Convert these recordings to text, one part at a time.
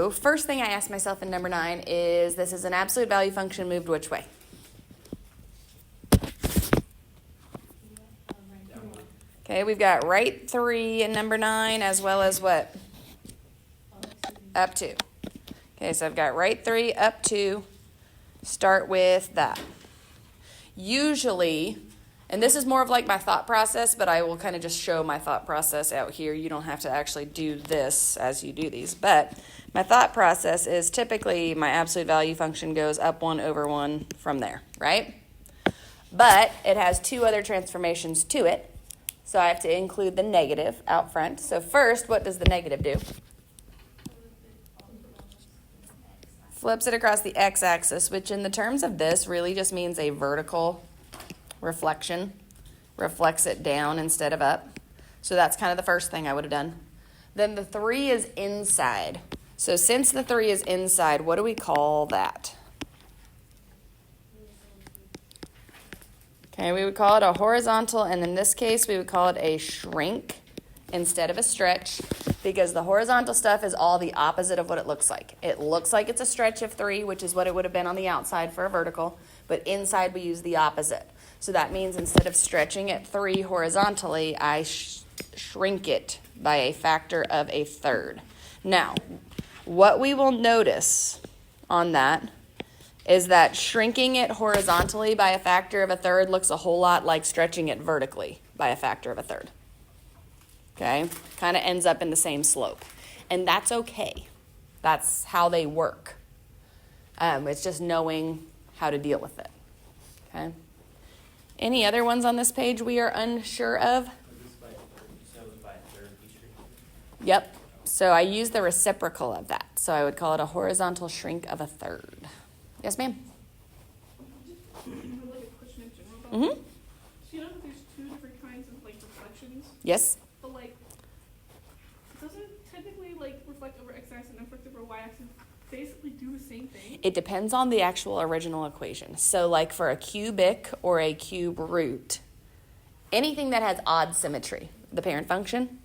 So first thing I asked myself in number 9 is, this is an absolute value function moved which way? Okay, we've got right 3 in number 9 as well as what? Up 2. Okay, so I've got right 3, up 2. Start with that. Usually, and this is more of like my thought process, but I will kind of just show my thought process out here. You don't have to actually do this as you do these. But my thought process is typically my absolute value function goes up 1 over 1 from there, right? But it has 2 other transformations to it. So I have to include the negative out front. So first, what does the negative do? Flips it across the x-axis, which in the terms of this really just means a vertical reflection. Reflects it down instead of up. So that's kind of the first thing I would have done. Then the 3 is inside. So since the 3 is inside, what do we call that? Okay, we would call it a horizontal, and in this case, we would call it a shrink instead of a stretch, because the horizontal stuff is all the opposite of what it looks like. It looks like it's a stretch of 3, which is what it would have been on the outside for a vertical, but inside we use the opposite. So that means instead of stretching at 3 horizontally, I shrink it by a factor of a third. Now, what we will notice on that is that shrinking it horizontally by a factor of a third looks a whole lot like stretching it vertically by a factor of a third. Okay? Kind of ends up in the same slope. And that's okay. That's how they work. It's just knowing how to deal with it. Okay? Any other ones on this page we are unsure of? Yep. So I use the reciprocal of that. So I would call it a horizontal shrink of a third. Yes, ma'am? Like a question in general about Mm-hmm. So you know that there's 2 different kinds of like reflections, Yes. but like doesn't technically like reflect over x-axis and reflect over y-axis basically do the same thing? It depends on the actual original equation. So like for a cubic or a cube root, anything that has odd symmetry, the parent function,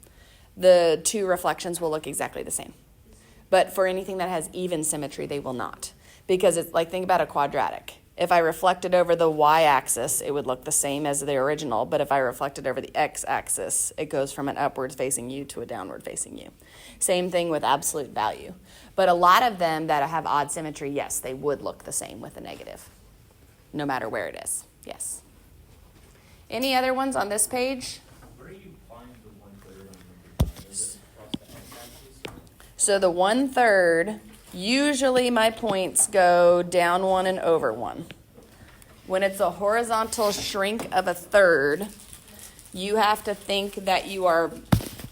the 2 reflections will look exactly the same. But for anything that has even symmetry, they will not. Because it's like, think about a quadratic. If I reflected over the y-axis, it would look the same as the original. But if I reflected over the x-axis, it goes from an upward facing u to a downward facing u. Same thing with absolute value. But a lot of them that have odd symmetry, yes, they would look the same with a negative, no matter where it is. Yes. Any other ones on this page? Where do you find the 1/3 on the Is it across the x-axis? So the 1/3, usually my points go down 1 and over 1. When it's a horizontal shrink of a third, you have to think that you are,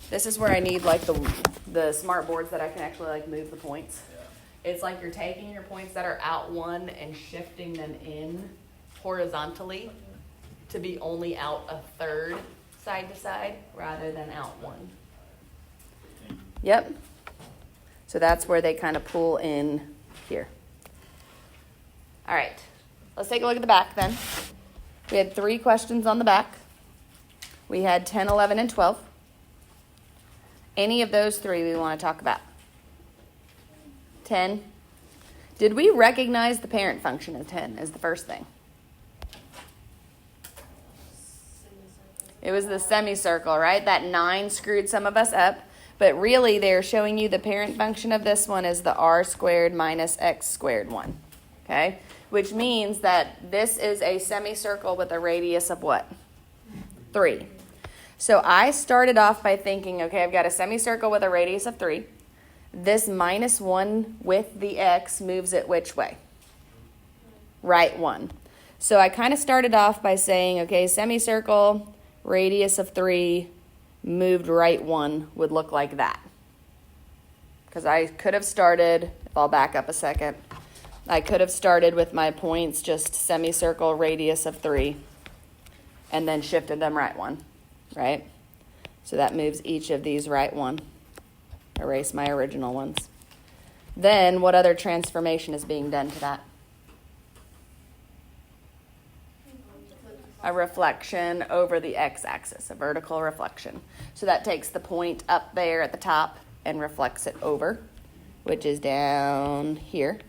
this is where I need like the smart boards that I can actually like move the points. Yeah. It's like you're taking your points that are out 1 and shifting them in horizontally to be only out a third side to side rather than out 1. Yep. So that's where they kind of pull in here. All right. Let's take a look at the back then. We had 3 questions on the back. We had 10, 11, and 12. Any of those 3 we want to talk about? 10. Did we recognize the parent function of 10 as the first thing? It was the semicircle, right? That 9 screwed some of us up. But really, they're showing you the parent function of this one is the r squared minus x squared one. Okay? Which means that this is a semicircle with a radius of what? 3. So I started off by thinking, okay, I've got a semicircle with a radius of 3. This minus 1 with the x moves it which way? Right 1. So I kind of started off by saying, okay, semicircle, radius of 3, moved right 1 would look like that. Because I could have started, if I'll back up a second, I could have started with my points just semicircle, radius of 3, and then shifted them right 1, right? So that moves each of these right 1. Erase my original ones. Then what other transformation is being done to that? A reflection over the x-axis, a vertical reflection. So that takes the point up there at the top and reflects it over. which is down here.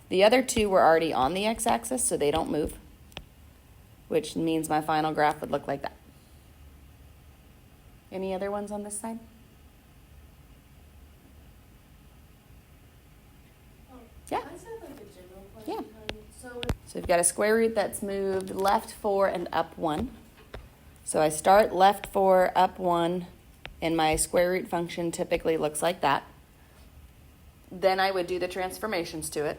The other two were already on the x-axis, so they don't move, which means my final graph would look like that. Any other ones on this side? Yeah. I just have like a general question. Yeah. So So we've got a square root that's moved left 4 and up 1. So I start left 4, up 1, and my square root function typically looks like that. Then I would do the transformations to it.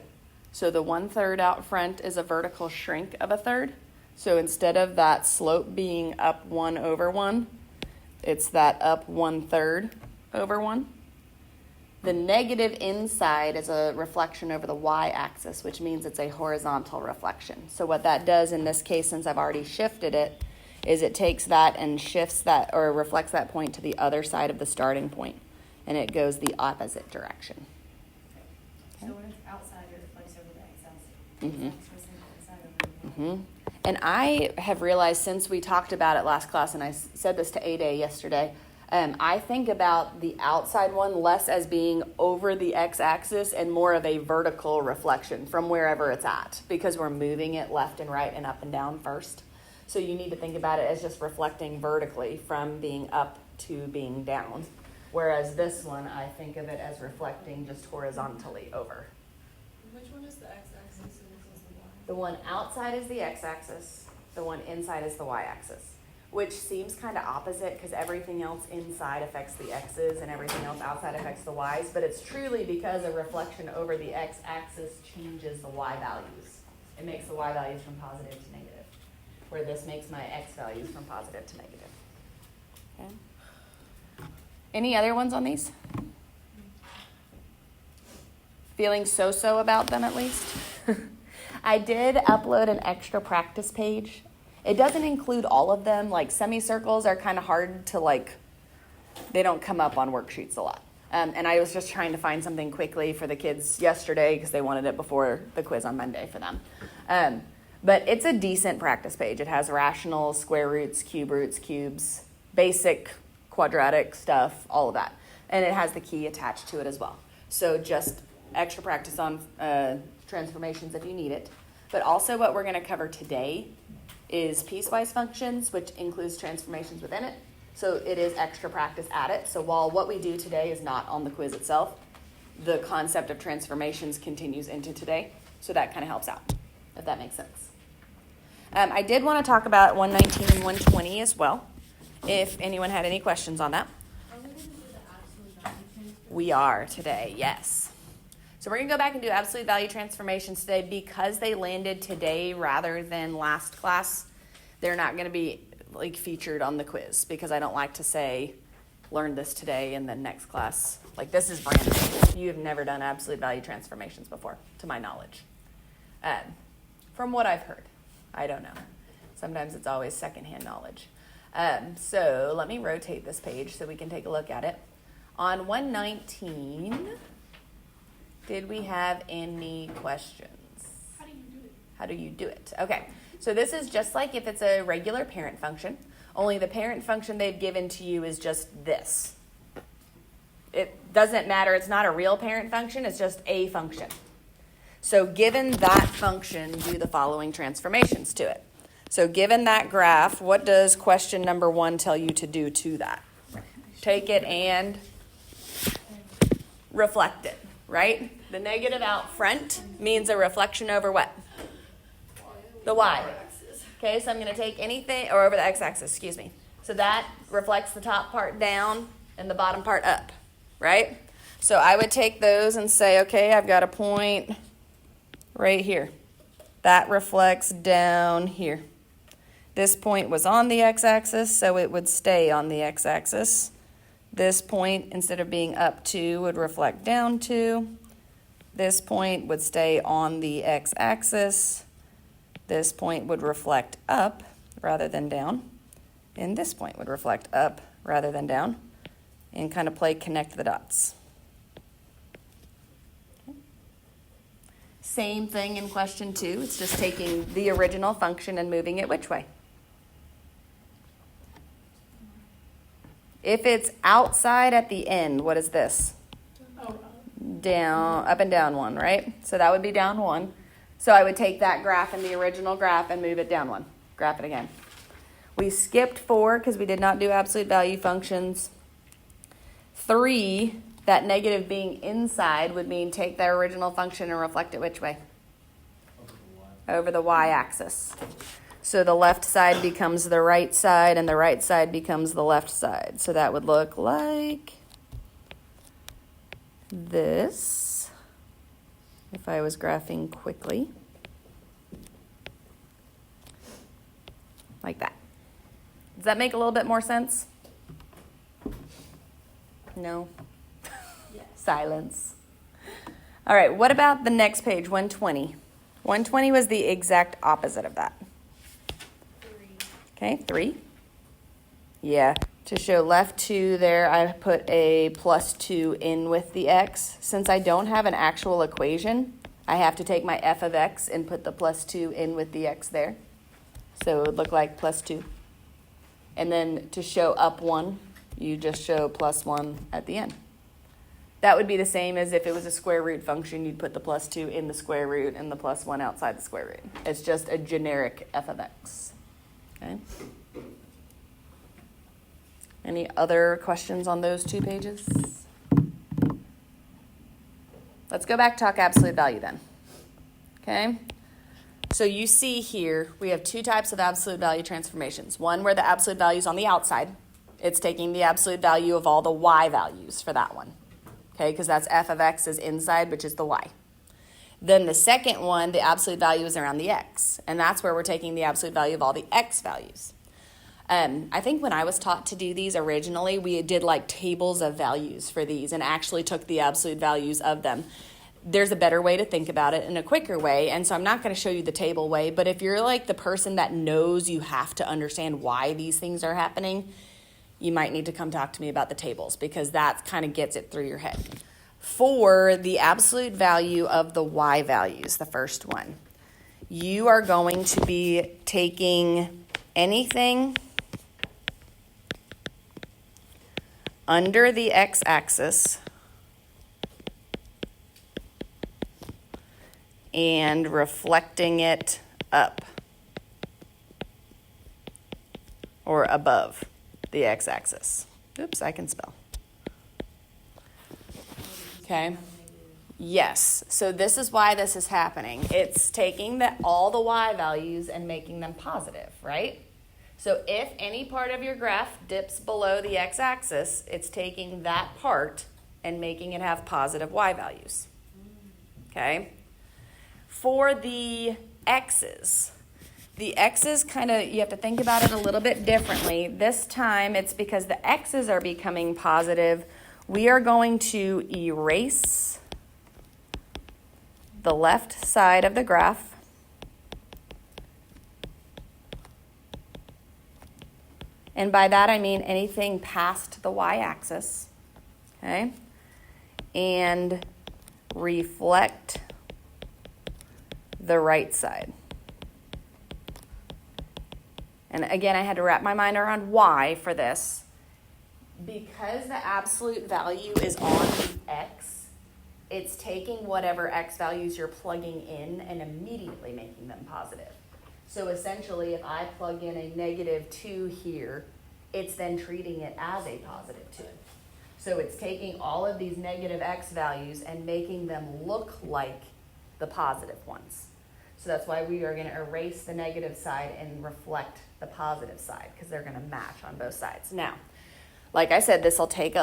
So the 1/3 out front is a vertical shrink of a third. So instead of that slope being up 1 over 1, it's that up 1/3 over 1. The negative inside is a reflection over the y-axis, which means it's a horizontal reflection. So what that does in this case, since I've already shifted it, is it takes that and shifts that or reflects that point to the other side of the starting point, and it goes the opposite direction. so when it's outside, it reflects over the x-axis. Mhm. X-axis and inside over the y. And I have realized since we talked about it last class, and I said this to A-Day yesterday, I think about the outside one less as being over the x-axis and more of a vertical reflection from wherever it's at, because we're moving it left and right and up and down first. So you need to think about it as just reflecting vertically from being up to being down. Whereas this one, I think of it as reflecting just horizontally over. Which one is the x-axis and which one's the y? The one outside is the x-axis, the one inside is the y-axis, which seems kind of opposite because everything else inside affects the x's and everything else outside affects the y's, but it's truly because a reflection over the x-axis changes the y values. It makes the y values from positive to negative, where this makes my x values from positive to negative. Okay. Any other ones on these? Feeling so-so about them at least? I did upload an extra practice page. It doesn't include all of them. Like semicircles are kind of hard to they don't come up on worksheets a lot. And I was just trying to find something quickly for the kids yesterday because they wanted it before the quiz on Monday for them. But it's a decent practice page. It has rationals, square roots, cubes, basic quadratic stuff, all of that. And it has the key attached to it as well. So just extra practice on transformations if you need it. But also what we're going to cover today is piecewise functions, which includes transformations within it. So it is extra practice at it. So while what we do today is not on the quiz itself, the concept of transformations continues into today. So that kind of helps out, if that makes sense. I did want to talk about 119 and 120 as well, if anyone had any questions on that. Are we going to do the absolute value transfer? We are today, yes. So we're going to go back and do absolute value transformations today because they landed today rather than last class. They're not going to be featured on the quiz because I don't like to say, learn this today and then next class. This is brand new. You have never done absolute value transformations before, to my knowledge. From what I've heard. I don't know. Sometimes it's always secondhand knowledge. So let me rotate this page so we can take a look at it. On 119... did we have any questions? How do you do it? How do you do it? Okay, so this is just like if it's a regular parent function, only the parent function they've given to you is just this. It doesn't matter, it's not a real parent function, it's just a function. So given that function, do the following transformations to it. So given that graph, what does question number 1 tell you to do to that? Take it and reflect it. Right? The negative out front means a reflection over what? The y. Okay, so I'm going to take anything, or over the x-axis, excuse me. So that reflects the top part down and the bottom part up, right? So I would take those and say, okay, I've got a point right here. That reflects down here. This point was on the x-axis, so it would stay on the x-axis. This point, instead of being up 2, would reflect down 2. This point would stay on the x-axis. This point would reflect up rather than down. And this point would reflect up rather than down. And kind of play connect the dots. Same thing in question 2. It's just taking the original function and moving it which way? If it's outside at the end, what is this? Oh, down, up and down 1, right? So that would be down 1. So I would take that graph in the original graph and move it down 1. Graph it again. We skipped 4 because we did not do absolute value functions. 3, that negative being inside would mean take that original function and reflect it which way? Over the Y. Over the y-axis. So the left side becomes the right side and the right side becomes the left side. So that would look like this if I was graphing quickly. Like that. Does that make a little bit more sense? No? Yes. Silence. All right, what about the next page, 120? 120 was the exact opposite of that. 3. Okay, 3. Yeah, to show left 2 there, I put a plus 2 in with the x. Since I don't have an actual equation, I have to take my f of x and put the plus 2 in with the x there. So it would look like plus 2. And then to show up 1, you just show plus 1 at the end. That would be the same as if it was a square root function, you'd put the plus 2 in the square root and the plus 1 outside the square root. It's just a generic f of x. Okay? Any other questions on those 2 pages? Let's go back to talk absolute value then. Okay? So you see here, we have 2 types of absolute value transformations. One where the absolute value is on the outside. It's taking the absolute value of all the y values for that one. Okay, because that's f of x is inside, which is the y. Then the second one, the absolute value is around the x. And that's where we're taking the absolute value of all the x values. I think when I was taught to do these originally, we did like tables of values for these and actually took the absolute values of them. There's a better way to think about it and a quicker way. And so I'm not going to show you the table way, but if you're like the person that knows you have to understand why these things are happening, you might need to come talk to me about the tables because that kind of gets it through your head. For the absolute value of the y values, the first one, you are going to be taking anything under the x-axis and reflecting it up or above the x-axis. Oops, I can spell. Okay. Yes. So this is why this is happening. It's taking all the y values and making them positive, right? So if any part of your graph dips below the x-axis, it's taking that part and making it have positive y values. Okay? For the x's kind of, you have to think about it a little bit differently. This time it's because the x's are becoming positive. We are going to erase the left side of the graph. And by that I mean anything past the y-axis. Okay? And reflect the right side. And again, I had to wrap my mind around why for this. Because the absolute value is on the x, it's taking whatever x values you're plugging in and immediately making them positive. So essentially, if I plug in a -2 here, it's then treating it as a +2. So it's taking all of these negative x values and making them look like the positive ones. So that's why we are going to erase the negative side and reflect the positive side because they're going to match on both sides. Now, like I said, this will take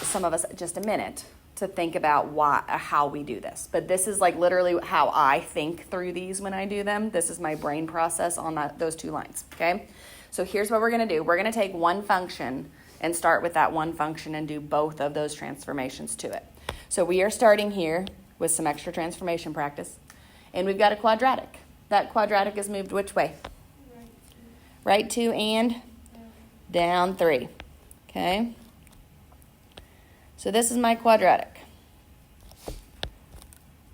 some of us just a minute to think about how we do this. But this is like literally how I think through these when I do them. This is my brain process on those 2 lines, okay? So here's what we're going to do. We're going to take one function and start with that one function and do both of those transformations to it. So we are starting here with some extra transformation practice. And we've got a quadratic. That quadratic is moved which way? Right 2 and down 3. Okay? So this is my quadratic.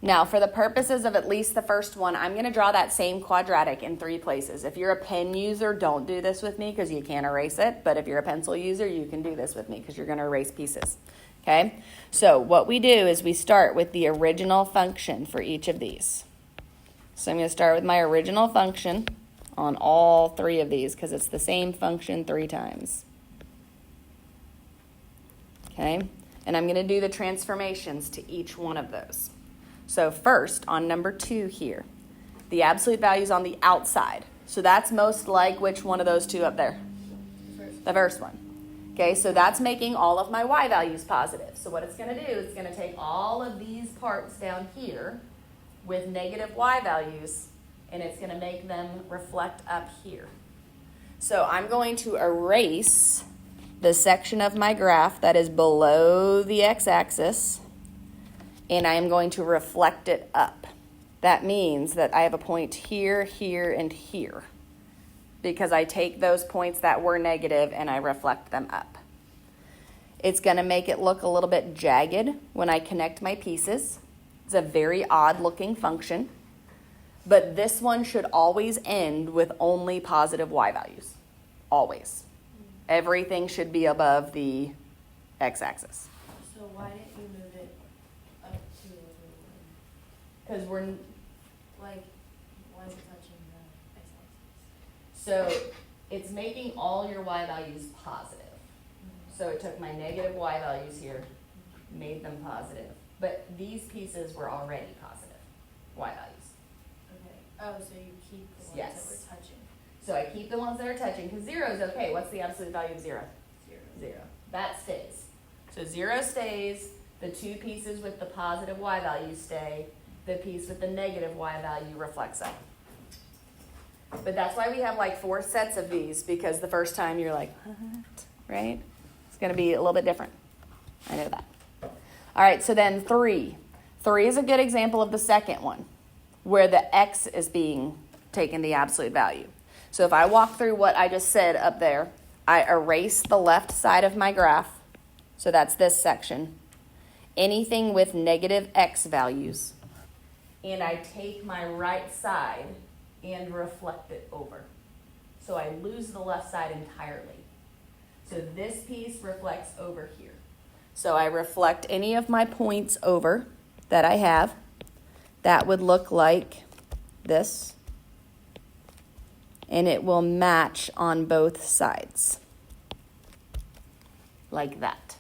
Now, for the purposes of at least the first one, I'm going to draw that same quadratic in 3 places. If you're a pen user, don't do this with me because you can't erase it. But if you're a pencil user, you can do this with me because you're going to erase pieces. Okay? So what we do is we start with the original function for each of these. So I'm going to start with my original function on all three of these because it's the same function 3 times. Okay? And I'm going to do the transformations to each one of those. So first, on number 2 here, the absolute value is on the outside. So that's most like which one of those two up there? The first one. Okay, so that's making all of my y values positive. So what it's going to do, it's going to take all of these parts down here with negative y values, and it's going to make them reflect up here. So I'm going to erase the section of my graph that is below the x-axis, and I am going to reflect it up. That means that I have a point here, here, and here, because I take those points that were negative and I reflect them up. It's going to make it look a little bit jagged when I connect my pieces. It's a very odd looking function, but this one should always end with only positive y values. Always. Everything should be above the x-axis. So why didn't you move it up to Because we're... like, why is it touching the x-axis? So it's making all your y values positive. So it took my negative y values here, made them positive. But these pieces were already positive y values. Okay. Oh, so you keep the ones Yes. that we're touching. So I keep the ones that are touching, because 0 is okay. What's the absolute value of 0? 0. 0. That stays. So 0 stays, the 2 pieces with the positive y value stay, the piece with the negative y value reflects up. But that's why we have like 4 sets of these, because the first time you're like, what? Right? It's going to be a little bit different. I know that. All right, so then 3. 3 is a good example of the second one, where the x is being taken the absolute value. So if I walk through what I just said up there, I erase the left side of my graph, so that's this section, anything with negative x values, and I take my right side and reflect it over. So I lose the left side entirely. So this piece reflects over here. So I reflect any of my points over that I have. That would look like this. And it will match on both sides. Like that.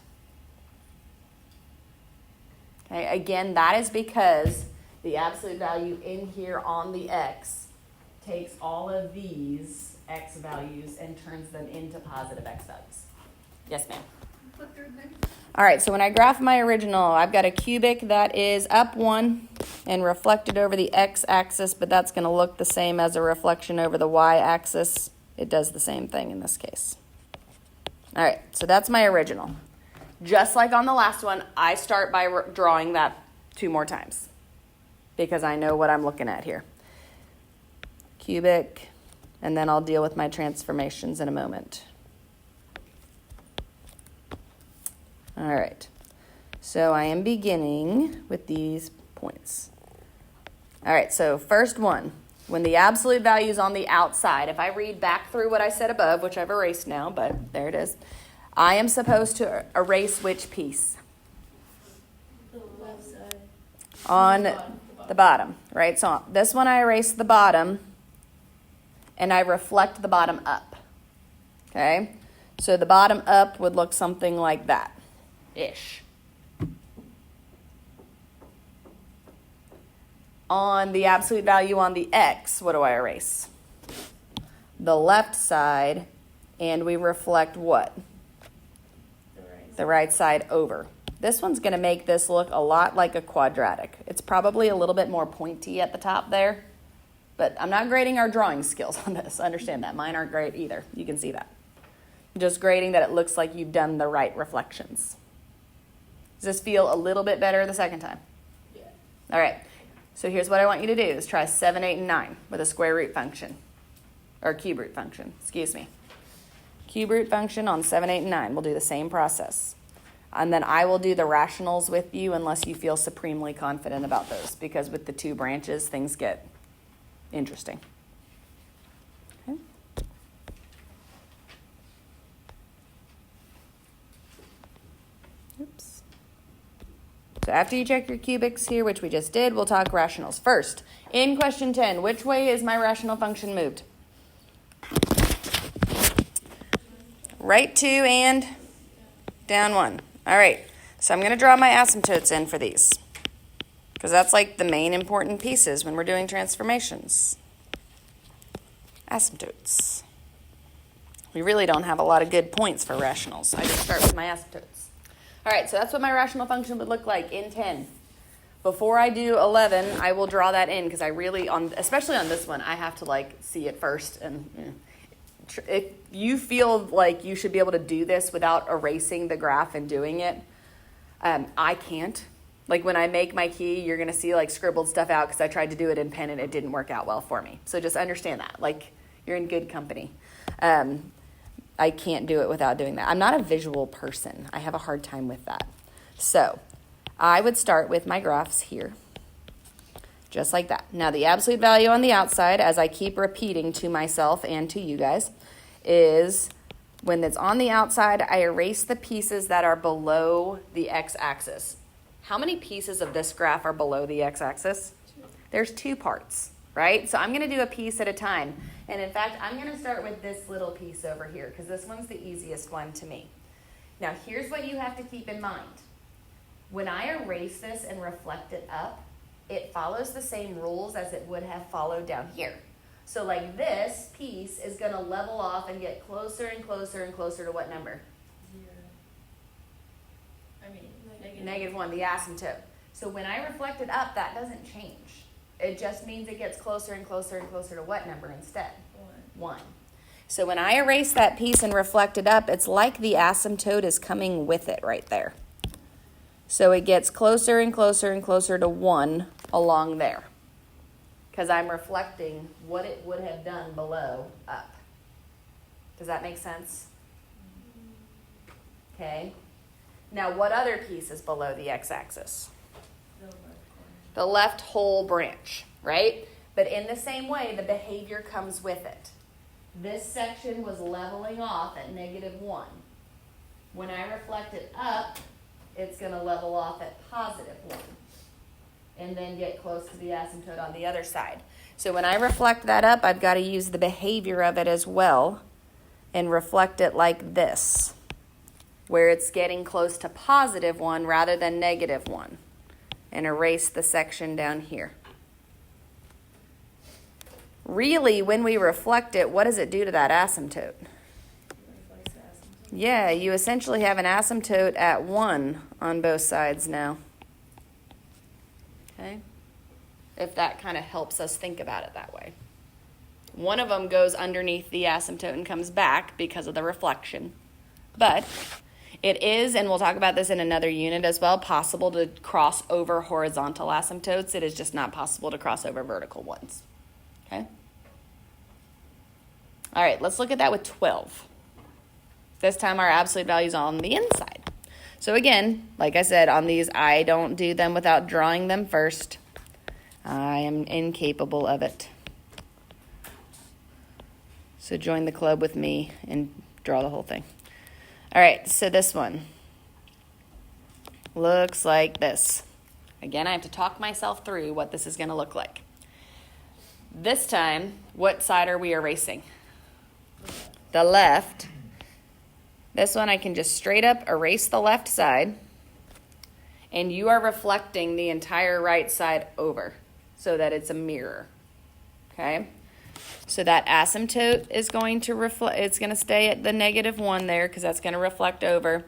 Okay, again, that is because the absolute value in here on the x takes all of these x values and turns them into positive x values. Yes, ma'am. What third thing? All right, so when I graph my original, I've got a cubic that is up 1 and reflected over the x-axis, but that's going to look the same as a reflection over the y-axis. It does the same thing in this case. All right, so that's my original. Just like on the last one, I start by drawing that 2 more times because I know what I'm looking at here. Cubic, and then I'll deal with my transformations in a moment. All right, so I am beginning with these points. All right, so first one, when the absolute value is on the outside, if I read back through what I said above, which I've erased now, but there it is, I am supposed to erase which piece? The left side. On the bottom, right? So this one I erase the bottom, and I reflect the bottom up, okay? So the bottom up would look something like that. Ish. On the absolute value on the x, what do I erase? The left side, and we reflect what? The right side over. This one's going to make this look a lot like a quadratic. It's probably a little bit more pointy at the top there, but I'm not grading our drawing skills on this. Understand that. Mine aren't great either. You can see that. I'm just grading that it looks like you've done the right reflections. Does this feel a little bit better the second time? Yeah. All right. So here's what I want you to do is try 7, 8, and 9 with a square root function. Or cube root function, excuse me. Cube root function on 7, 8, and 9. We'll do the same process. And then I will do the rationals with you unless you feel supremely confident about those. Because with the 2 branches, things get interesting. Okay. Oops. So after you check your cubics here, which we just did, we'll talk rationals. First, in question 10, which way is my rational function moved? Right 2 and down 1. All right, so I'm going to draw my asymptotes in for these, because that's like the main important pieces when we're doing transformations. Asymptotes. We really don't have a lot of good points for rationals. I just start with my asymptotes. All right, so that's what my rational function would look like in 10. Before I do 11, I will draw that in because I really, especially on this one, I have to like see it first. And if you feel like you should be able to do this without erasing the graph and doing it, I can't. Like when I make my key, you're going to see like scribbled stuff out because I tried to do it in pen and it didn't work out well for me. So just understand that. Like you're in good company. I can't do it without doing that. I'm not a visual person. I have a hard time with that. So I would start with my graphs here, just like that. Now the absolute value on the outside, as I keep repeating to myself and to you guys, is when it's on the outside, I erase the pieces that are below the x-axis. How many pieces of this graph are below the x-axis? There's 2 parts, right? So I'm going to do a piece at a time. And in fact, I'm going to start with this little piece over here because this one's the easiest one to me. Now, here's what you have to keep in mind. When I erase this and reflect it up, it follows the same rules as it would have followed down here. So like this piece is going to level off and get closer and closer and closer to what number? 0. I mean, -1, the asymptote. So when I reflect it up, that doesn't change. It just means it gets closer and closer and closer to what number instead? 1. So when I erase that piece and reflect it up, it's like the asymptote is coming with it right there. So it gets closer and closer and closer to 1 along there, because I'm reflecting what it would have done below up. Does that make sense? Okay. Now what other piece is below the x-axis? The left whole branch, right? But in the same way, the behavior comes with it. This section was leveling off at -1. When I reflect it up, it's going to level off at +1 and then get close to the asymptote on the other side. So when I reflect that up, I've got to use the behavior of it as well and reflect it like this, where it's getting close to +1 rather than -1, and erase the section down here. Really, when we reflect it, what does it do to that asymptote? Yeah, you essentially have an asymptote at 1 on both sides now. Okay? If that kind of helps us think about it that way. One of them goes underneath the asymptote and comes back because of the reflection. But it is, and we'll talk about this in another unit as well, possible to cross over horizontal asymptotes. It is just not possible to cross over vertical ones. Okay? All right, let's look at that with 12. This time our absolute value is on the inside. So again, like I said, on these, I don't do them without drawing them first. I am incapable of it. So join the club with me and draw the whole thing. All right, so this one looks like this. Again, I have to talk myself through what this is going to look like. This time, what side are we erasing? The left. This one I can just straight up erase the left side, and you are reflecting the entire right side over so that it's a mirror. Okay? So that asymptote is going to reflect, it's going to stay at the -1 there because that's going to reflect over.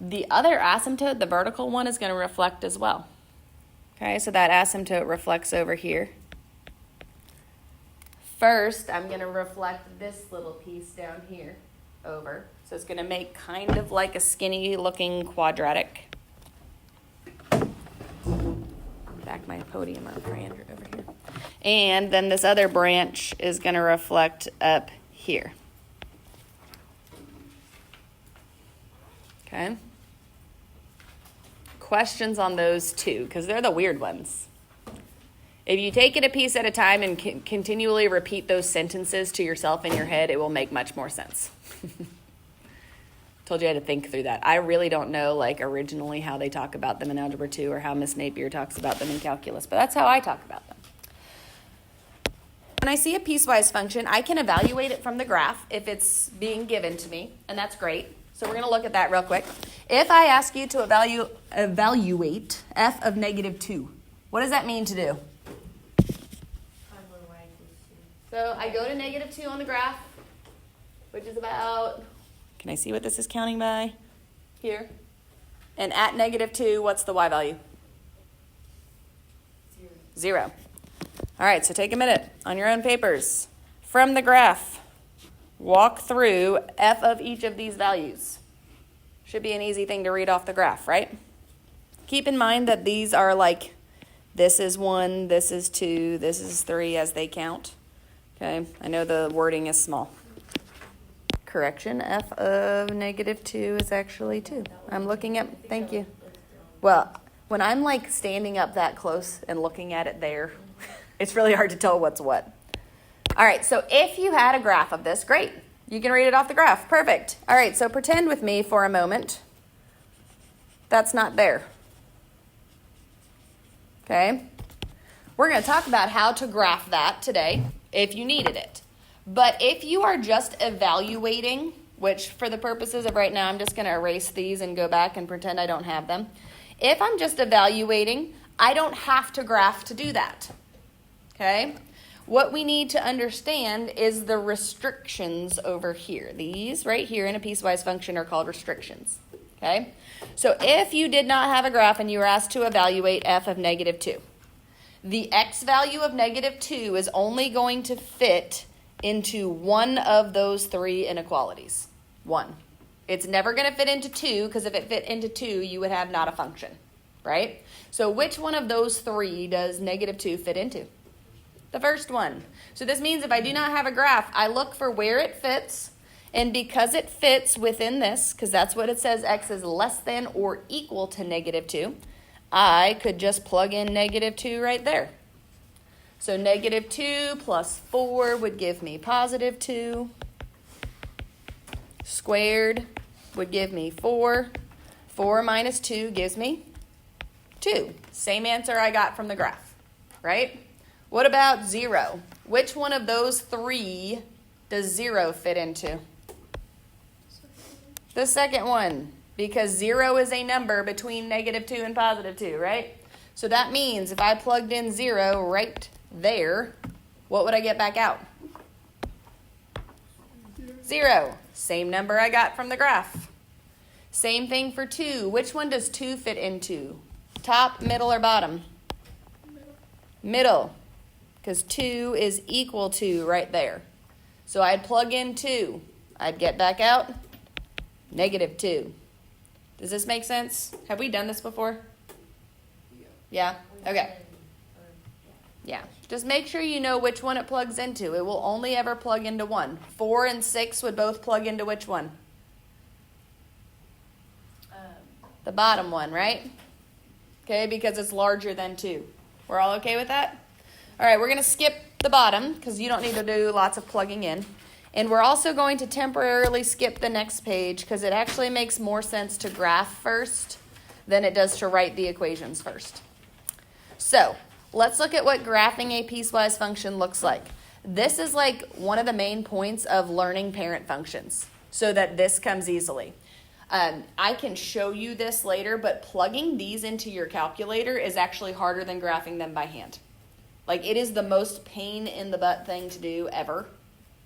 The other asymptote, the vertical one, is going to reflect as well. Okay, so that asymptote reflects over here. First, I'm going to reflect this little piece down here over. So it's going to make kind of like a skinny looking quadratic. Back my podium up for Andrew over here. And then this other branch is going to reflect up here. Okay. Questions on those two, because they're the weird ones. If you take it a piece at a time and continually repeat those sentences to yourself in your head, it will make much more sense. Told you I had to think through that. I really don't know, like, originally how they talk about them in Algebra 2 or how Miss Napier talks about them in Calculus, but that's how I talk about them. When I see a piecewise function, I can evaluate it from the graph if it's being given to me, and that's great. So we're going to look at that real quick. If I ask you to evaluate f of negative 2, what does that mean to do? Find where y equals 2. So I go to negative 2 on the graph, which is about, can I see what this is counting by? Here. And at negative 2, what's the y value? 0. All right, so take a minute on your own papers. From the graph, walk through f of each of these values. Should be an easy thing to read off the graph, right? Keep in mind that these are like, this is 1, this is 2, this is 3 as they count. Okay, I know the wording is small. Correction, f of negative 2 is actually 2. I'm looking at, thank you. Well, when I'm like standing up that close and looking at it there, it's really hard to tell what's what. All right, so if you had a graph of this, great. You can read it off the graph. Perfect. All right, so pretend with me for a moment that's not there. Okay? We're going to talk about how to graph that today if you needed it. But if you are just evaluating, which for the purposes of right now, I'm just going to erase these and go back and pretend I don't have them. If I'm just evaluating, I don't have to graph to do that. Okay? What we need to understand is the restrictions over here. These right here in a piecewise function are called restrictions. Okay? So if you did not have a graph and you were asked to evaluate f of negative 2, the x value of negative 2 is only going to fit into one of those three inequalities. One. It's never going to fit into 2 because if it fit into 2, you would have not a function. Right? So which one of those three does negative 2 fit into? The first one. So this means if I do not have a graph, I look for where it fits. And because it fits within this, because that's what it says, x is less than or equal to negative 2, I could just plug in negative 2 right there. So negative 2 plus 4 would give me positive 2. Squared would give me 4. 4 minus 2 gives me 2. Same answer I got from the graph, right? What about 0? Which one of those three does 0 fit into? The second one, because 0 is a number between negative 2 and positive 2, right? So that means if I plugged in 0 right there, what would I get back out? 0. Same number I got from the graph. Same thing for 2. Which one does 2 fit into? Top, middle, or bottom? Middle. Because 2 is equal to right there. So I'd plug in 2. I'd get back out negative 2. Does this make sense? Have we done this before? Yeah? Okay. Yeah. Just make sure you know which one it plugs into. It will only ever plug into one. 4 and 6 would both plug into which one? The bottom one, right? Okay, because it's larger than 2. We're all okay with that? All right, we're going to skip the bottom because you don't need to do lots of plugging in. And we're also going to temporarily skip the next page because it actually makes more sense to graph first than it does to write the equations first. So let's look at what graphing a piecewise function looks like. This is like one of the main points of learning parent functions so that this comes easily. I can show you this later, but plugging these into your calculator is actually harder than graphing them by hand. Like, it is the most pain in the butt thing to do ever.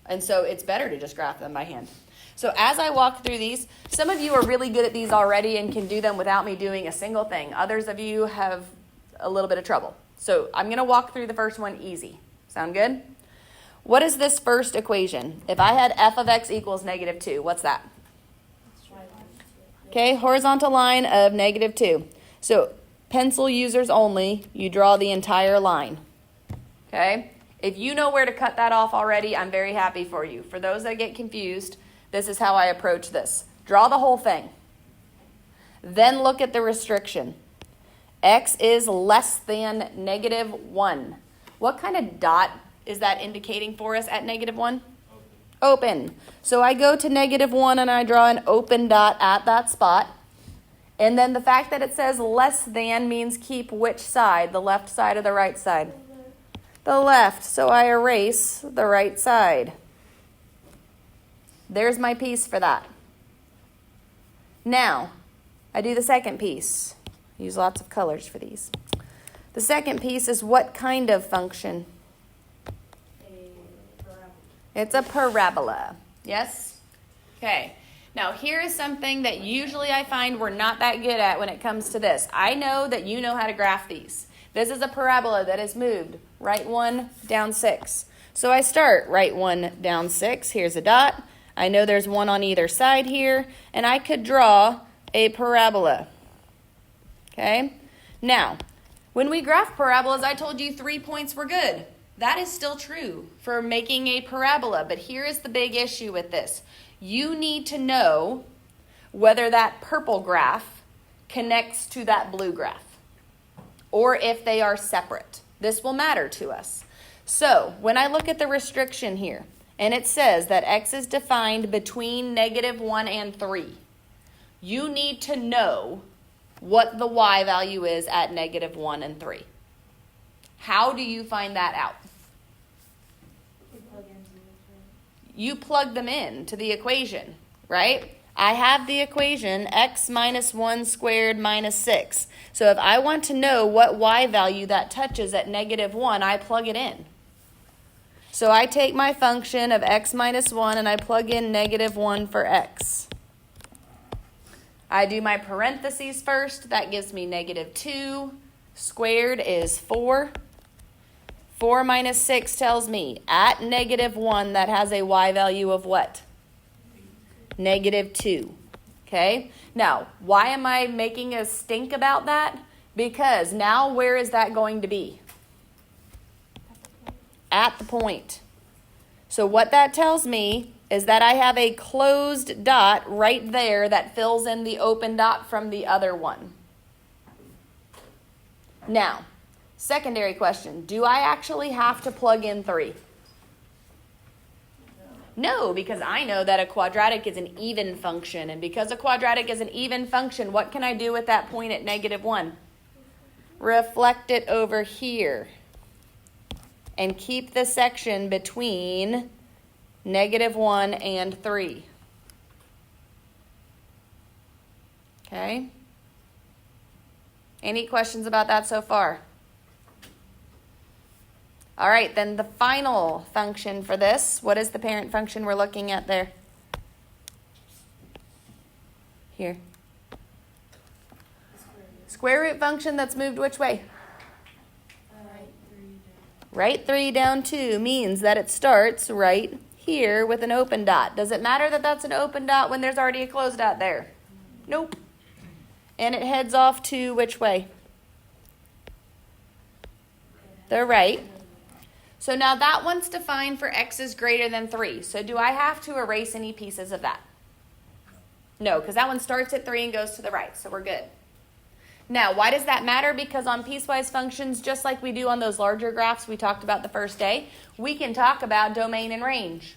And so it's better to just graph them by hand. So as I walk through these, some of you are really good at these already and can do them without me doing a single thing. Others of you have a little bit of trouble. So I'm going to walk through the first one easy. Sound good? What is this first equation? If I had f of x equals negative 2, what's that? Okay, horizontal line of negative 2. So pencil users only, you draw the entire line. Okay? If you know where to cut that off already, I'm very happy for you. For those that get confused, this is how I approach this. Draw the whole thing. Then look at the restriction. X is less than negative 1. What kind of dot is that indicating for us at negative 1? Open. So I go to -1 and I draw an open dot at that spot. And then the fact that it says less than means keep which side? The left side or the right side? The left. So I erase the right side. There's my piece for that. Now, I do the second piece. Use lots of colors for these. The second piece is what kind of function? A parabola. It's a parabola. Yes? Okay. Now, here is something that usually I find we're not that good at when it comes to this. I know that you know how to graph these. This is a parabola that is moved right 1, down 6. So I start right 1, down 6. Here's a dot. I know there's 1 on either side here, and I could draw a parabola. Okay? Now, when we graph parabolas, I told you 3 points were good. That is still true for making a parabola, but here is the big issue with this. You need to know whether that purple graph connects to that blue graph or if they are separate. This will matter to us. So when I look at the restriction here and it says that x is defined between -1 and 3, you need to know what the y value is at -1 and 3. How do you find that out? We plug into it, right? You plug them in to the equation, right? I have the equation x minus 1 squared minus 6. So if I want to know what y value that touches at -1, I plug it in. So I take my function of x minus 1 and I plug in -1 for x. I do my parentheses first. That gives me -2 squared is 4. 4 minus 6 tells me at -1 that has a y value of what? -2. Okay? Now, why am I making a stink about that? Because now where is that going to be? At the point. So what that tells me is that I have a closed dot right there that fills in the open dot from the other one. Now, secondary question, do I actually have to plug in 3? No, because I know that a quadratic is an even function. And because a quadratic is an even function, what can I do with that point at -1? Reflect it over here. And keep the section between -1 and 3. Okay? Any questions about that so far? All right, then the final function for this, what is the parent function we're looking at there? Here. Square root function that's moved which way? Right 3 down. Right 3 down 2 means that it starts right here with an open dot. Does it matter that that's an open dot when there's already a closed dot there? Nope. And it heads off to which way? The right. So now that one's defined for x is greater than 3. So do I have to erase any pieces of that? No, because that one starts at 3 and goes to the right. So we're good. Now, why does that matter? Because on piecewise functions, just like we do on those larger graphs we talked about the first day, we can talk about domain and range.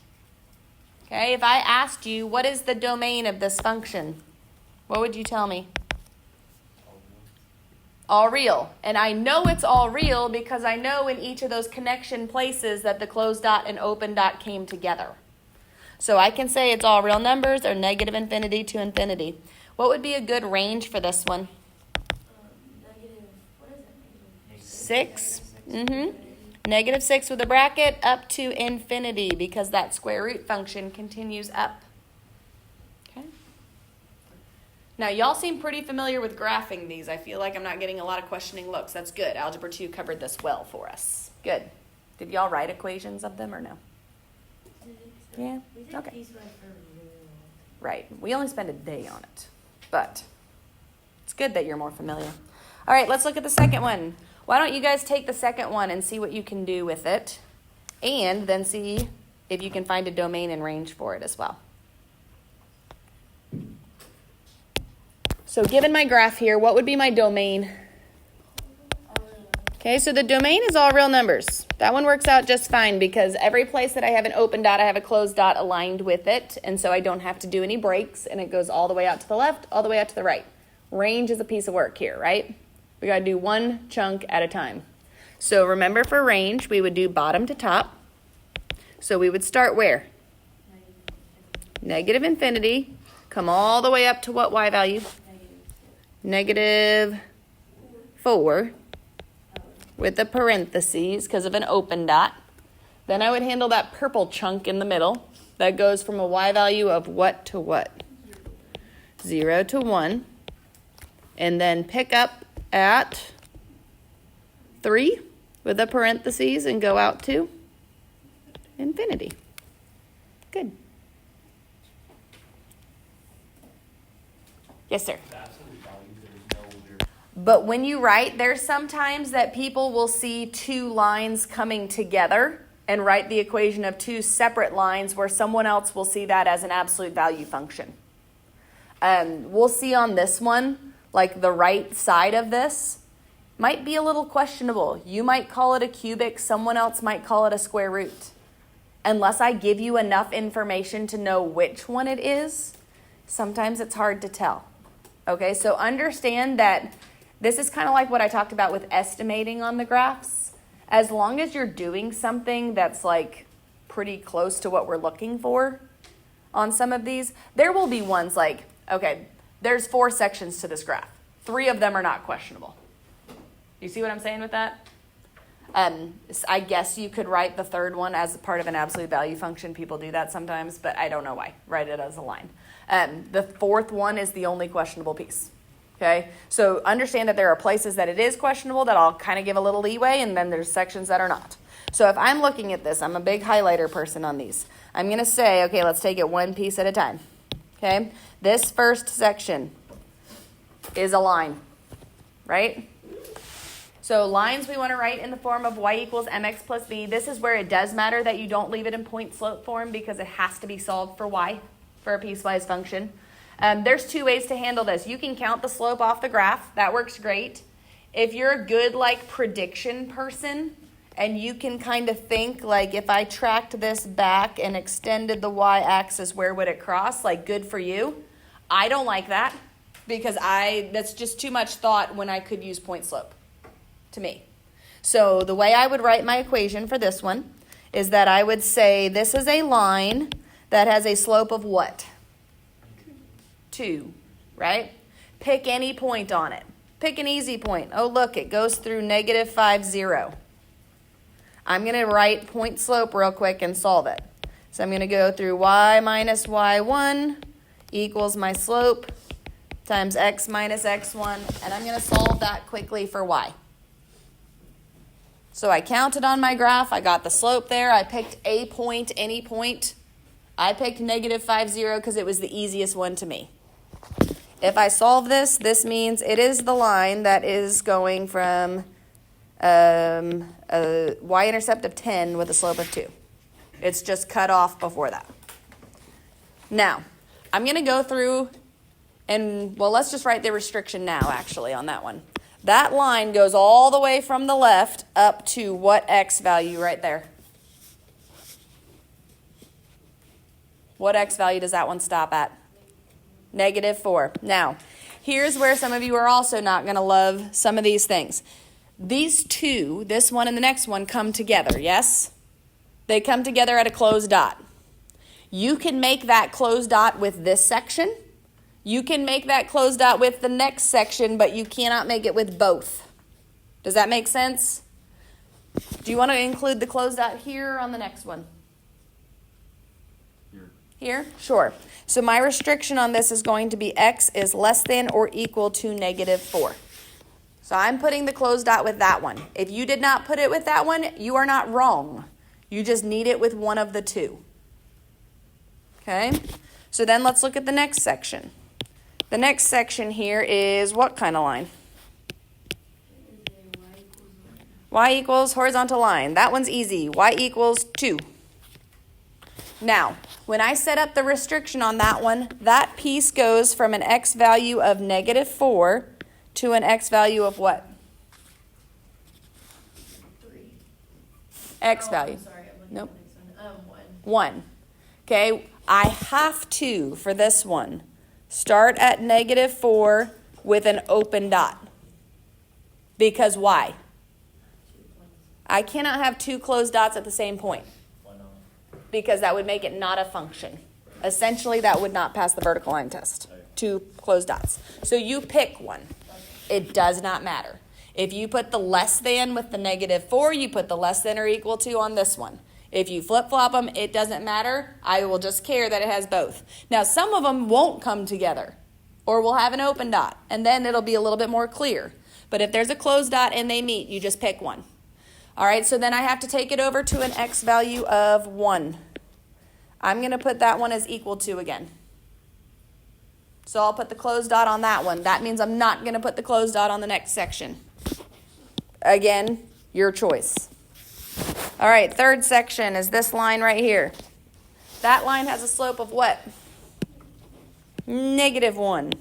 Okay, if I asked you, what is the domain of this function? What would you tell me? All real. And I know it's all real because I know in each of those connection places that the closed dot and open dot came together. So I can say it's all real numbers or -infinity to infinity. What would be a good range for this one? Negative, what is it? 6. -6 with a bracket up to infinity because that square root function continues up. Okay. Now, y'all seem pretty familiar with graphing these. I feel like I'm not getting a lot of questioning looks. That's good. Algebra 2 covered this well for us. Good. Did y'all write equations of them or no? Yeah? We did Okay. piecewise for a really long time. Right. We only spent a day on it. But it's good that you're more familiar. All right, let's look at the second one. Why don't you guys take the second one and see what you can do with it, and then see if you can find a domain and range for it as well. So given my graph here, what would be my domain? Okay, so the domain is all real numbers. That one works out just fine because every place that I have an open dot, I have a closed dot aligned with it. And so I don't have to do any breaks, and it goes all the way out to the left, all the way out to the right. Range is a piece of work here, right? We got to do one chunk at a time. So remember, for range, we would do bottom to top. So we would start where? Negative infinity. Come all the way up to what y value? Negative 4. With the parentheses because of an open dot. Then I would handle that purple chunk in the middle. That goes from a y value of what to what? 0 to 1. And then pick up at 3 with the parentheses and go out to infinity. Good. Yes, sir. The absolute value, there's no weird. But when you write, there's sometimes that people will see two lines coming together and write the equation of two separate lines where someone else will see that as an absolute value function. We'll see on this one, like the right side of this, might be a little questionable. You might call it a cubic, someone else might call it a square root. Unless I give you enough information to know which one it is, sometimes it's hard to tell. Okay, so understand that this is kind of like what I talked about with estimating on the graphs. As long as you're doing something that's like pretty close to what we're looking for on some of these, there will be ones like, okay, there's 4 sections to this graph. 3 of them are not questionable. You see what I'm saying with that? I guess you could write the third one as part of an absolute value function. People do that sometimes, but I don't know why. Write it as a line. The 4th one is the only questionable piece. Okay, so understand that there are places that it is questionable that I'll kind of give a little leeway, and then there's sections that are not. So if I'm looking at this, I'm a big highlighter person on these. I'm going to say, okay, let's take it one piece at a time. Okay, this first section is a line, right? So lines we want to write in the form of y equals mx plus b. This is where it does matter that you don't leave it in point slope form because it has to be solved for y, for a piecewise function. There's 2 ways to handle this. You can count the slope off the graph. That works great. If you're a good prediction person and you can kind of think if I tracked this back and extended the y-axis, where would it cross? Good for you. I don't like that because that's just too much thought when I could use point slope to me. So the way I would write my equation for this one is that I would say this is a line that has a slope of what? 2, right? Pick any point on it. Pick an easy point. Oh, look, it goes through negative 5, 0. I'm going to write point slope real quick and solve it. So I'm going to go through y minus y1 equals my slope times x minus x1, and I'm going to solve that quickly for y. So I counted on my graph. I got the slope there. I picked a point, any point. I picked negative 5, 0 because it was the easiest one to me. If I solve this, this means it is the line that is going from a y-intercept of 10 with a slope of 2. It's just cut off before that. Now, I'm going to go through and, let's just write the restriction now, actually, on that one. That line goes all the way from the left up to what x value right there? What x value does that one stop at? Negative 4. Now, here's where some of you are also not going to love some of these things. These 2, this one and the next one, come together, yes? They come together at a closed dot. You can make that closed dot with this section. You can make that closed dot with the next section, but you cannot make it with both. Does that make sense? Do you want to include the closed dot here or on the next one? Here? Sure. So my restriction on this is going to be x is less than or equal to negative 4. So I'm putting the closed dot with that one. If you did not put it with that one, you are not wrong. You just need it with one of the 2. Okay? So then let's look at the next section. The next section here is what kind of line? Y equals horizontal line. That one's easy. Y equals 2. Now, when I set up the restriction on that one, that piece goes from an x value of negative 4 to an x value of what? X Oh, value. I'm sorry, I'm looking Nope. at the next one. 1. Okay, I have to, for this one, start at -4 with an open dot. Because why? I cannot have two closed dots at the same point. Why not? Because that would make it not a function. Essentially, that would not pass the vertical line test. Two closed dots. So you pick one. It does not matter. If you put the less than with the -4, you put the less than or equal to on this one. If you flip-flop them, it doesn't matter. I will just care that it has both. Now, some of them won't come together, or we'll have an open dot, and then it'll be a little bit more clear. But if there's a closed dot and they meet, you just pick one. All right, so then I have to take it over to an X value of 1. I'm going to put that one as equal to again. So I'll put the closed dot on that one. That means I'm not going to put the closed dot on the next section. Again, your choice. All right, third section is this line right here. That line has a slope of what? -1.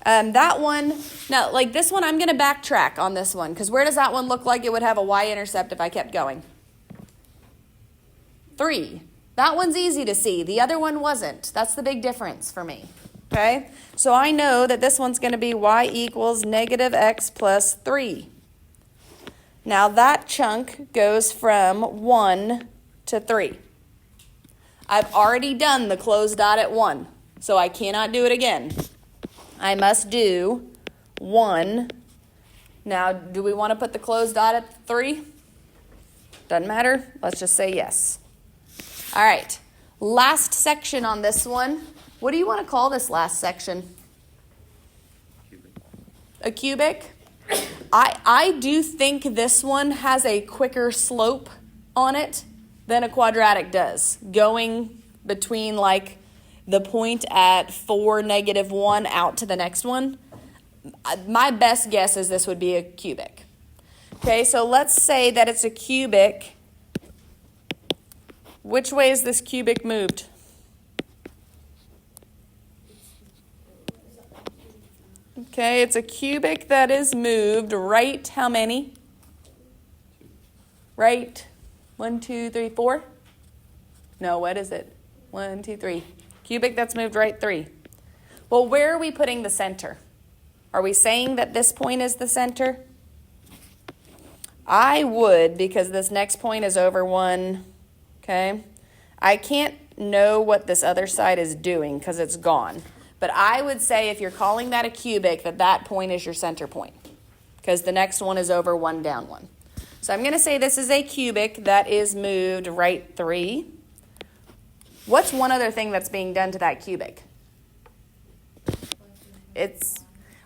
That one, now like this one, I'm going to backtrack on this one because where does that one look like it would have a y-intercept if I kept going? 3. That one's easy to see. The other one wasn't. That's the big difference for me. Okay? So I know that this one's going to be y equals -x plus 3. Now that chunk goes from 1 to 3. I've already done the closed dot at 1, so I cannot do it again. I must do 1. Now, do we want to put the closed dot at 3? Doesn't matter. Let's just say yes. All right. Last section on this one. What do you want to call this last section? A cubic? I do think this one has a quicker slope on it than a quadratic does. Going between like the point at 4, -1 out to the next one. My best guess is this would be a cubic. Okay, so let's say that it's a cubic. Which way is this cubic moved? Okay, it's a cubic that is moved right how many? Right? 1, 2, 3, 4? No, what is it? 1, 2, 3. Cubic that's moved right 3. Well, where are we putting the center? Are we saying that this point is the center? I would, because this next point is over 1. Okay? I can't know what this other side is doing because it's gone. But I would say if you're calling that a cubic, that point is your center point. Because the next one is over 1 down 1. So I'm going to say this is a cubic that is moved right 3. What's one other thing that's being done to that cubic?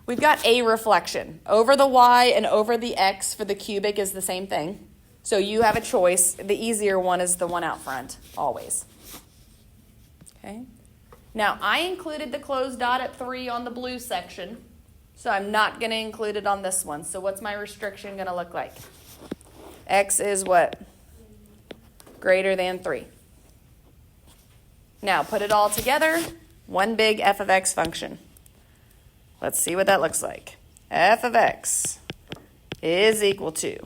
We've got a reflection. Over the y and over the x for the cubic is the same thing. So you have a choice. The easier one is the one out front, always. Okay. Now, I included the closed dot at 3 on the blue section, so I'm not going to include it on this one. So what's my restriction going to look like? X is what? Greater than 3. Now, put it all together, one big f of x function. Let's see what that looks like. F of x is equal to,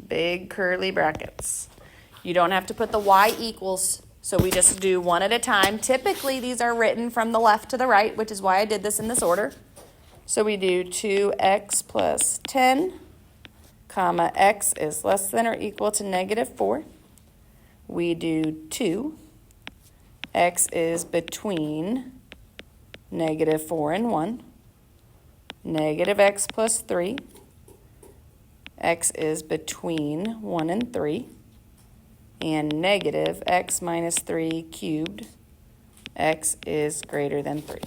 big curly brackets. You don't have to put the y equals, so we just do one at a time. Typically, these are written from the left to the right, which is why I did this in this order. So we do 2x plus 10, comma, x is less than or equal to -4. We do 2. X is between -4 and 1. -x plus 3. X is between 1 and 3. And -x minus 3 cubed. X is greater than 3.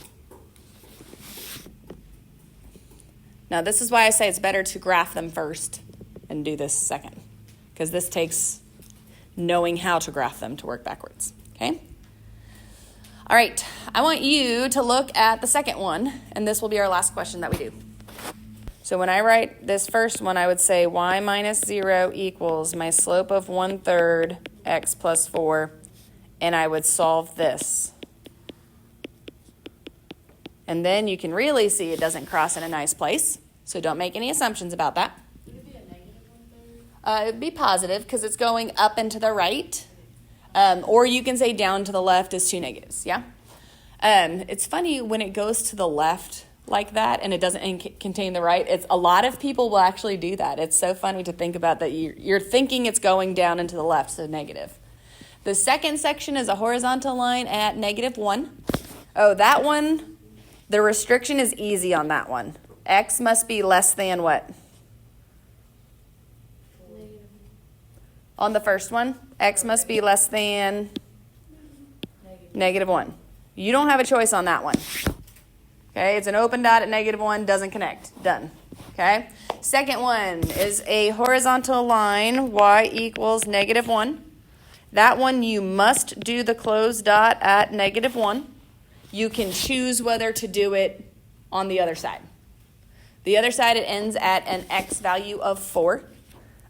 Now, this is why I say it's better to graph them first and do this second. Because this takes knowing how to graph them to work backwards. Okay? All right. I want you to look at the second one, and this will be our last question that we do. So when I write this first one, I would say y minus 0 equals my slope of 1/3 x plus 4, and I would solve this. And then you can really see it doesn't cross in a nice place, so don't make any assumptions about that. Would it be a -1/3? It'd be positive because it's going up and to the right. Or you can say down to the left is two negatives, yeah? It's funny when it goes to the left like that and it doesn't contain the right. It's a lot of people will actually do that. It's so funny to think about that you're thinking it's going down and to the left, so negative. The second section is a horizontal line at -1. Oh, that one, the restriction is easy on that one. X must be less than what? On the first one, X must be less than -1. You don't have a choice on that one. Okay, it's an open dot at -1, doesn't connect. Done. Okay, second one is a horizontal line, y equals -1. That one you must do the closed dot at -1. You can choose whether to do it on the other side. The other side, it ends at an X value of 4.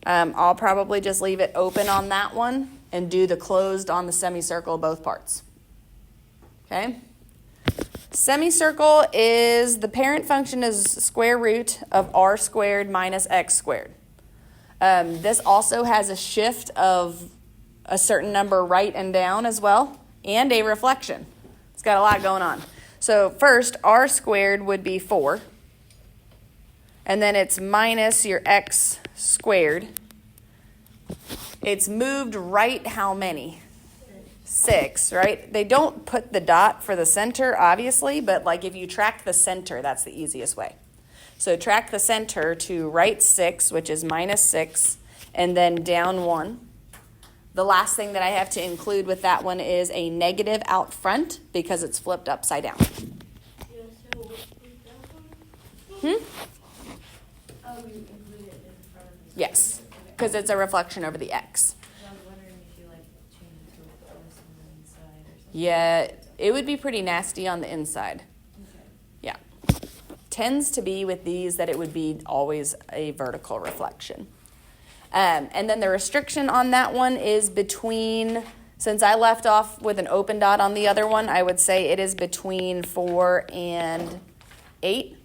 I'll probably just leave it open on that one and do the closed on the semicircle, both parts. Okay? Semicircle is, the parent function is square root of r squared minus x squared. This also has a shift of a certain number right and down as well, and a reflection. It's got a lot going on. So first, r squared would be 4. And then it's minus your x squared. It's moved right how many? 6, right? They don't put the dot for the center, obviously, but like if you track the center, that's the easiest way. So track the center to right 6, which is -6, and then down 1. The last thing that I have to include with that one is a negative out front because it's flipped upside down. Hmm? Oh, you include it in front of the. Yes, because it's a reflection over the x. I was wondering if you like change it to a plus on the inside or something. Yeah, it would be pretty nasty on the inside. Okay. Yeah. Tends to be with these that it would be always a vertical reflection. And then the restriction on that one is between, since I left off with an open dot on the other one, I would say it is between 4 and 8.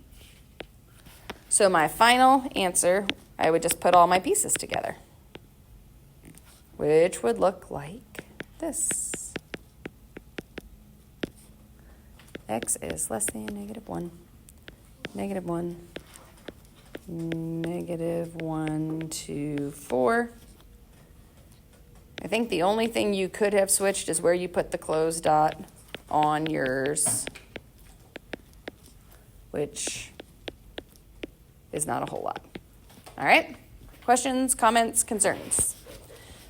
So my final answer, I would just put all my pieces together, which would look like this. X is less than -1, -1, -1 to 4. I think the only thing you could have switched is where you put the closed dot on yours, which is not a whole lot. All right? Questions, comments, concerns?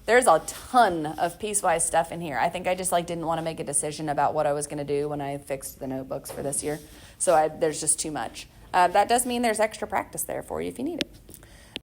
There's a ton of piecewise stuff in here. I think I just didn't want to make a decision about what I was going to do when I fixed the notebooks for this year. So there's just too much. That does mean there's extra practice there for you if you need it.